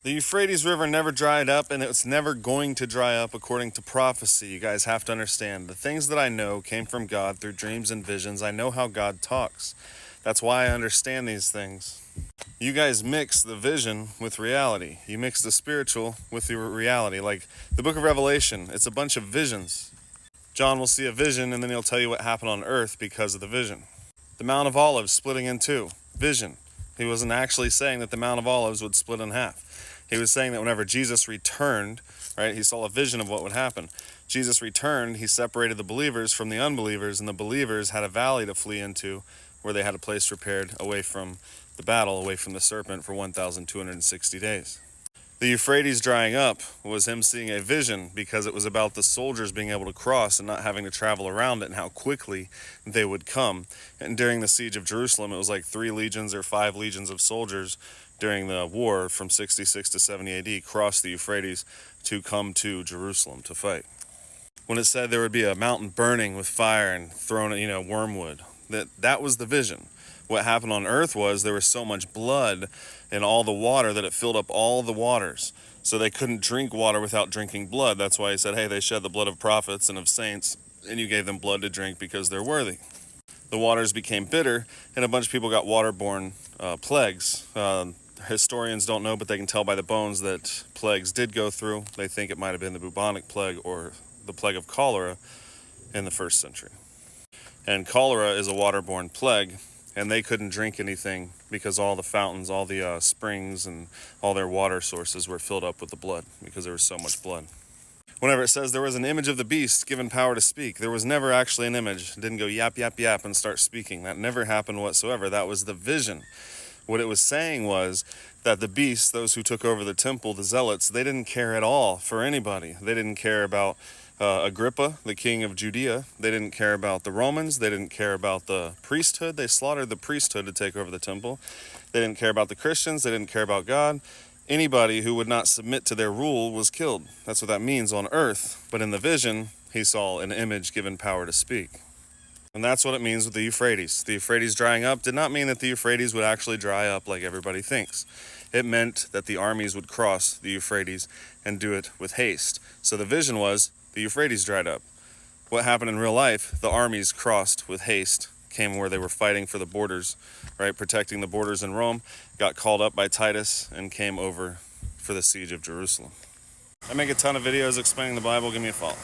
The Euphrates River never dried up, and it's never going to dry up according to prophecy. You guys have to understand. The things that I know came from God through dreams and visions. I know how God talks. That's why I understand these things. You guys mix the vision with reality. You mix the spiritual with the reality. Like the book of Revelation, it's a bunch of visions. John will see a vision, and then he'll tell you what happened on earth because of the vision. The Mount of Olives splitting in two. Vision. He wasn't actually saying that the Mount of Olives would split in half. He was saying that whenever Jesus returned, right, he saw a vision of what would happen. Jesus returned, he separated the believers from the unbelievers, and the believers had a valley to flee into where they had a place prepared away from the battle, away from the serpent for 1,260 days. The Euphrates drying up was him seeing a vision because it was about the soldiers being able to cross and not having to travel around it and how quickly they would come. And during the siege of Jerusalem, it was like 3 legions or 5 legions of soldiers during the war from 66 to 70 AD crossed the Euphrates to come to Jerusalem to fight. When it said there would be a mountain burning with fire and thrown at, wormwood, that was the vision. What happened on earth was there was so much blood in all the water that it filled up all the waters. So they couldn't drink water without drinking blood. That's why he said, hey, they shed the blood of prophets and of saints, and you gave them blood to drink because they're worthy. The waters became bitter, and a bunch of people got waterborne plagues. Historians don't know, but they can tell by the bones that plagues did go through. They think it might have been the bubonic plague or the plague of cholera in the 1st century. And cholera is a waterborne plague, and they couldn't drink anything because all the fountains, all the springs, and all their water sources were filled up with the blood because there was so much blood. Whenever it says there was an image of the beast given power to speak, there was never actually an image. It didn't go yap, yap, yap and start speaking. That never happened whatsoever. That was the vision. What it was saying was that the beasts, those who took over the temple, the zealots, they didn't care at all for anybody. They didn't care about Agrippa, the king of Judea. They didn't care about the Romans. They didn't care about the priesthood. They slaughtered the priesthood to take over the temple. They didn't care about the Christians. They didn't care about God. Anybody who would not submit to their rule was killed. That's what that means on earth. But in the vision, he saw an image given power to speak. And that's what it means with the Euphrates. The Euphrates drying up did not mean that the Euphrates would actually dry up like everybody thinks. It meant that the armies would cross the Euphrates and do it with haste. So the vision was the Euphrates dried up. What happened in real life, the armies crossed with haste, came where they were fighting for the borders, right, protecting the borders in Rome, got called up by Titus, and came over for the siege of Jerusalem. I make a ton of videos explaining the Bible. Give me a follow.